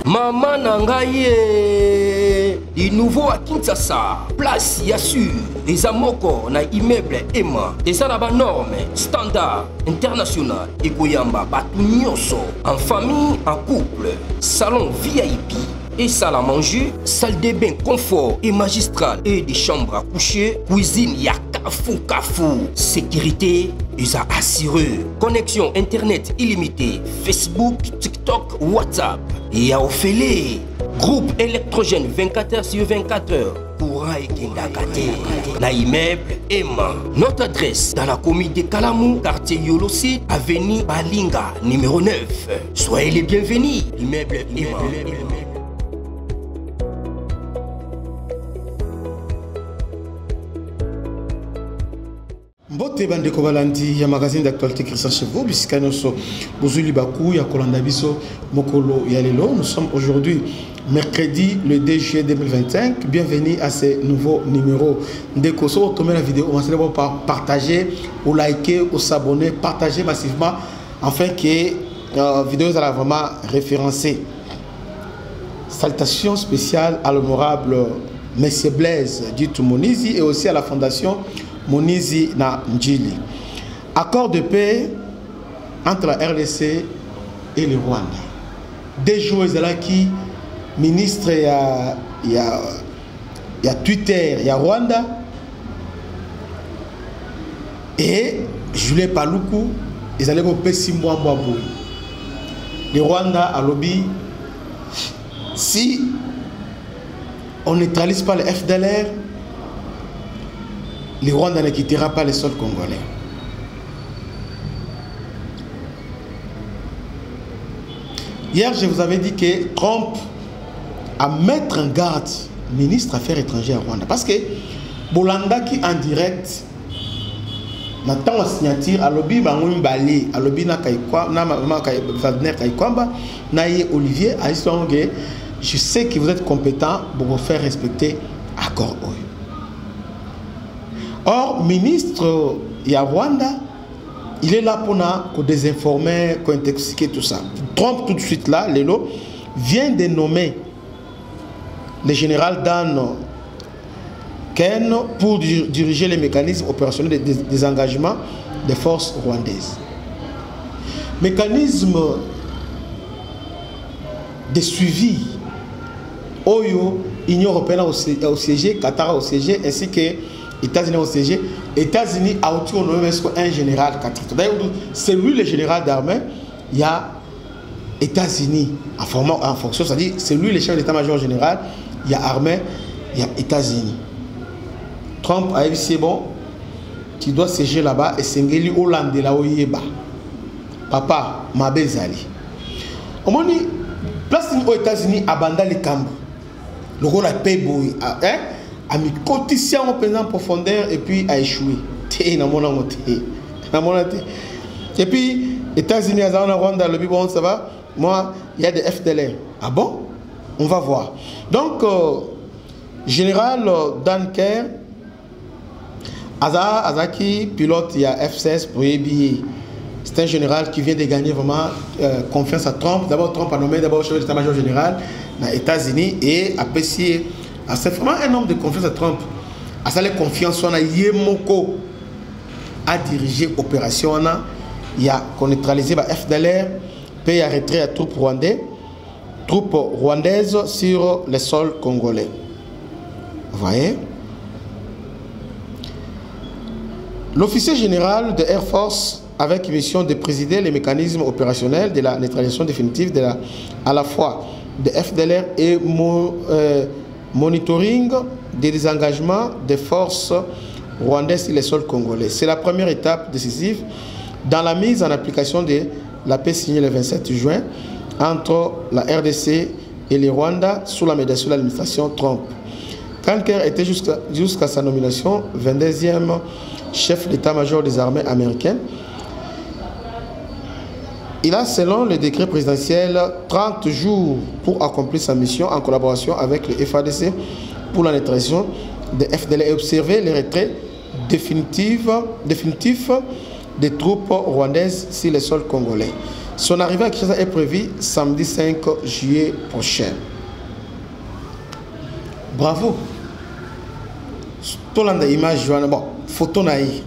Maman Nangaye, du nouveau à Kinshasa, place Yassur, des amoko na immeuble Emma, des arabes normes, standard, international, et Goyamba, Batunyoso, en famille, en couple, salon VIP. Et salle à manger, salle de bain confort et magistrale et des chambres à coucher, cuisine Kafou. Sécurité, ils ont assuré. Connexion internet illimitée, Facebook, TikTok, WhatsApp. Et à Ophélie, groupe électrogène 24h/24h. Courant et Kendakate. Na immeuble Emma. Notre adresse dans la commune de Kalamou, quartier Yolosi, avenue Balinga, numéro 9. Soyez les bienvenus. Immeuble Emma. Bote bande kobalandi ya magazine d'actualité Christian Chevo bisikanoso bozuli baku ya kolanda biso mokolo ya lelo. Nous sommes aujourd'hui mercredi le 2 juillet 2025. Bienvenue à ce nouveau numéro. Ndeko so tomber la vidéo, on va par partager ou liker ou s'abonner, partager massivement afin que la vidéo soit vraiment référencée. Salutations spéciales à l'honorable Monsieur Blaise Ditu Monizi et aussi à la fondation Monizi na Njili. Accord de paix entre la RDC et le Rwanda. Des jours qui ministre il y a Twitter, il y a Rwanda et Julien Paluku ils allaient couper 6 mois le Rwanda a lobby si on ne neutralise pas le FDLR, le Rwanda ne quittera pas le sol congolais. Hier, je vous avais dit que Trump a mettre en garde ministre affaires étrangères à Rwanda. Parce que Bolanda qui en direct n'attend la signature à l'objet de Bali, à l'objet de Olivier, à l'histoire que je sais que vous êtes compétent pour vous faire respecter l'accord. Or, ministre ya Rwanda, il est là pour désinformer, pour intoxiquer tout ça. Trump tout de suite là, Lelo, vient de nommer le général Dan Ken pour diriger les mécanismes opérationnels des engagements des forces rwandaises. Mécanisme de suivi, Oyo, Union européenne au siège, Qatar au siège, ainsi que États-Unis au siège. États-Unis a autonommé un général Qatar. D'ailleurs, c'est lui le général d'armée. Il y a États-Unis en fonction, c'est-à-dire c'est lui le chef d'état-major général. Il y a armée, il y a États-Unis. Trump a dit c'est bon, tu dois siéger là-bas et c'est Ngeli Hollande là où il est bas. Papa, ma belle Zali. Au moment où place aux États-Unis abandonne les camps. Le rôle a payé a mis cotisation en profondeur et puis a échoué. Et puis, États-Unis, Rwanda, le bon, ça va. Moi, il y a des FDLR. Ah bon? On va voir. Donc, général Dan Kerr, Azaki, pilote, il y a F-16 pour EBA. C'est un général qui vient de gagner vraiment confiance à Trump. D'abord, Trump a nommé d'abord chef d'état-major général aux États-Unis et a apprécié. C'est vraiment un homme de confiance à Trump. À ça, la confiance, on a Yemoko à diriger l'opération. Il y a qu'on neutralisé la FDLR, pays à retrait à troupes rwandaises sur le sol congolais. Vous voyez? L'officier général de Air Force, avec mission de présider les mécanismes opérationnels de la neutralisation définitive à la fois de FDLR et monitoring des désengagements des forces rwandaises sur le sol congolais. C'est la première étape décisive dans la mise en application de la paix signée le 27 juin entre la RDC et le Rwanda sous la médiation de l'administration Trump. Kanker était jusqu'à sa nomination 22e chef d'état-major des armées américaines. Il a, selon le décret présidentiel, 30 jours pour accomplir sa mission en collaboration avec le FARDC pour la neutralisation des FDLR et observer les retraits définitifs des troupes rwandaises sur le sol congolais. Son arrivée à Kinshasa est prévue samedi 5 juillet prochain. Bravo. Tout l'an d'image, bon, photo naïe.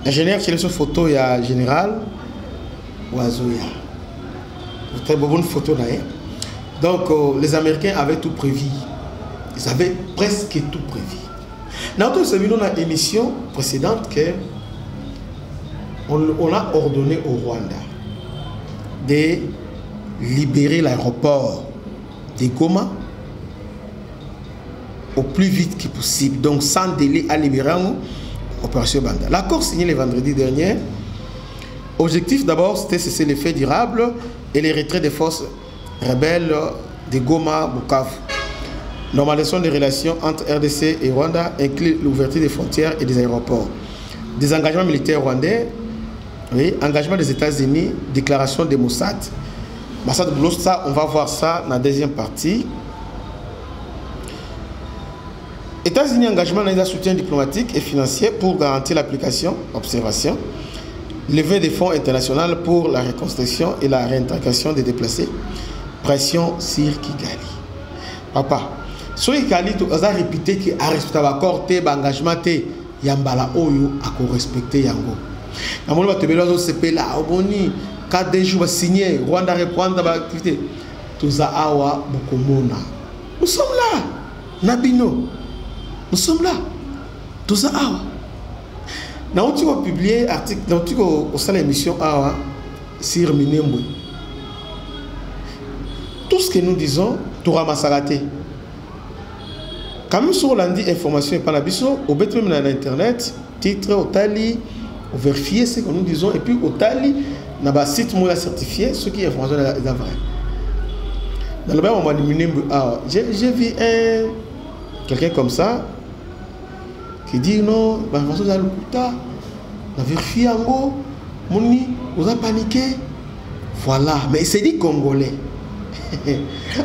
Ingénieur, c'est sur photo, il y a général Oazoya. Très bonne photo naïe. Donc, les Américains avaient tout prévu. Ils avaient presque tout prévu. Dans notre émission précédente, on a ordonné au Rwanda de libérer l'aéroport de Goma au plus vite que possible. Donc, sans délai à libérer l'opération Banda. L'accord signé le vendredi dernier. Objectif d'abord, c'était cesser les faits durables et les retraits des forces rebelles de Goma, Bukavu. Normalisation des relations entre RDC et Rwanda inclut l'ouverture des frontières et des aéroports. Des engagements militaires rwandais, oui, engagement des États-Unis, déclaration des Mossad. Mossad Boulos, ça, on va voir ça dans la deuxième partie. États-Unis, engagement dans un soutien diplomatique et financier pour garantir l'application, observation, levée des fonds internationaux pour la reconstruction et la réintégration des déplacés, pression sur Kigali. Papa, sur Kigali, tu as répété que a respecté l'accord, l'engagement, yambala oyo a respecté yango. Na moni ba tebela zo sepela oboni 4 jours signé Rwanda reprendre l'activité. Tuza awa bokomona. Nous sommes là. Nabino. Nous sommes là. Tuza awa. Na on a publié article dans au sein de l'émission awa sur Minembwe. Tout ce que nous disons, tout ramassaraté. Quand même sur l'andi information et pas la biso, au bet même dans internet, titre au tali, au vérifier ce que nous disons et puis au tali, na ba site moi certifié ce qui est information est vrai. Dans le bas on m'a dit j'ai vu quelqu'un comme ça qui dit non, bah information dans le kuta, na vérifier ngo, moni, vous a paniqué. Voilà, mais c'est dit congolais.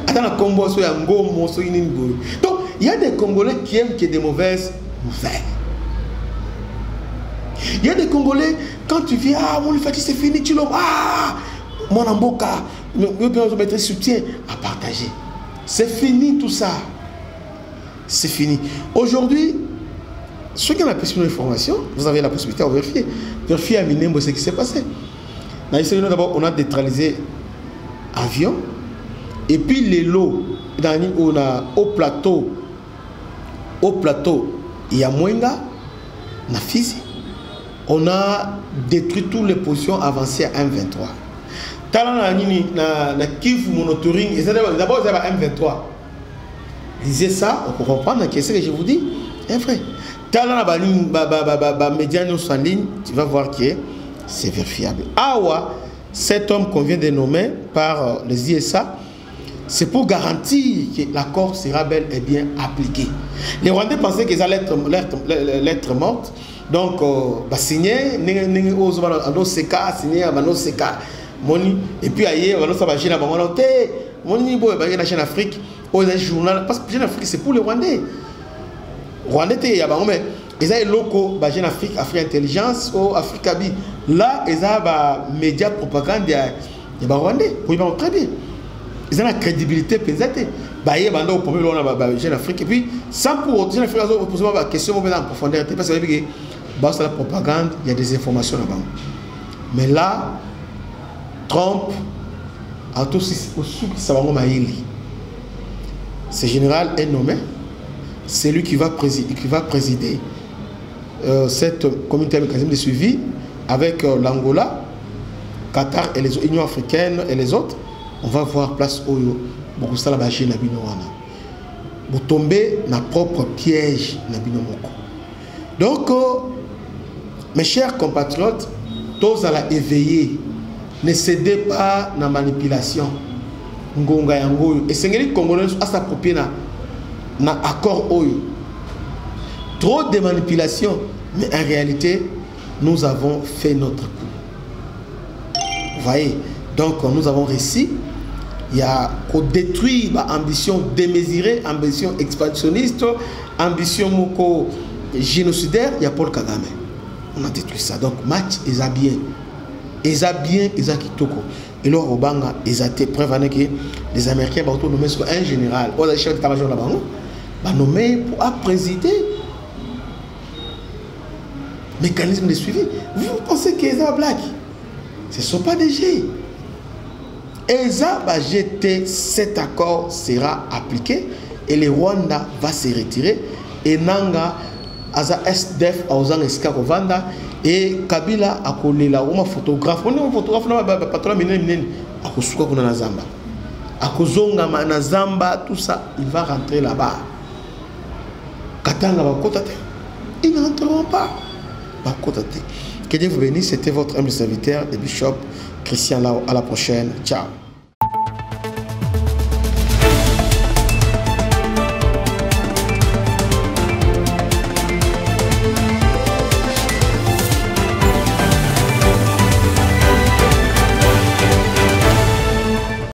Attends la combo so ya ngomo so inini boy. Donc il y a des Congolais qui aiment qu'il y ait des mauvaises nouvelles. Il y a des Congolais, quand tu viens, ah, mon fait c'est fini, tu l'as, ah, mon amboka, nous devons mettre soutien à partager. C'est fini tout ça. C'est fini. Aujourd'hui, ceux qui ont la possibilité d'information, vous avez la possibilité de vérifier. Vérifier à Minembwe ce qui s'est passé. D'abord, on a neutralisé avion. Et puis les lots, on a au plateau, il y a Mwenga, na Fizi. On a détruit toutes les positions avancées à M23. Na Kivu monitoring, d'abord il y a M23. Lisez ça, on peut comprendre ce que je vous dis. C'est vrai. Médias en ligne, tu vas voir que c'est vérifiable. Awa, cet homme qu'on vient de nommer par les ISA, c'est pour garantir que l'accord sera bel et bien appliqué. Les Rwandais pensaient qu'ils allaient être mortes. Donc, signer, et puis ailleurs, on va chaîne la chaîne Afrique, journal, parce que la chaîne Afrique c'est pour les Rwandais. Rwandais, il y a ils ont locaux, la chaîne Afrique, Afrique Intelligence, ou Afrique Abi. Là, ils ont des médias propagande, il y a Rwandais, très bien. Ils ont la crédibilité pesante. Bah, il y a au premier la Jeune Afrique. Et puis, sans pour autant, Jeune Afrique, poser la question en profondeur. Parce que dans la propagande, il y a des informations là-bas. Mais là, Trump a tout ce général est nommé. C'est lui qui va présider cette communauté mécanisme de suivi avec l'Angola, Qatar et les Unions africaines et les autres. On va voir place Oyo, beaucoup ça la bâche na bino wana. Vous tombez dans propre piège na bino moko. Donc, mes chers compatriotes, tous à la éveiller, ne cédez pas à la manipulation. Ngonga yango et c'est les Congolais à s'approprier na accord Oyo. Trop de manipulation, mais en réalité, nous avons fait notre coup. Vous voyez, donc nous avons réussi. Il y a qu'on détruit l'ambition démesurée, ambition expansionniste, ambition génocidaire. Il y a Paul Kagame. On a détruit ça. Donc, match est bien. eza bien eza kitoko et leur obanga ezate preuve que les Américains vont nommer un général ou le chef d'état-major là-bas va nommer pour à présider mécanisme de suivi. Vous pensez que c'est blague? Ce ne sont pas des jets. ESA va jeter, cet accord sera appliqué et le Rwanda va se retirer et Nanga aza SDF aozanga esika kovanda et Kabila akolela uma photographe on est photographe na patron minene akosuka kuna na Zamba akozonga na Zamba tout ça il va rentrer là-bas Katanga va côté ils ne rentreront pas va côté. Que Dieu vous bénisse, c'était votre humble serviteur le bishop Christian Lao. À la prochaine, ciao.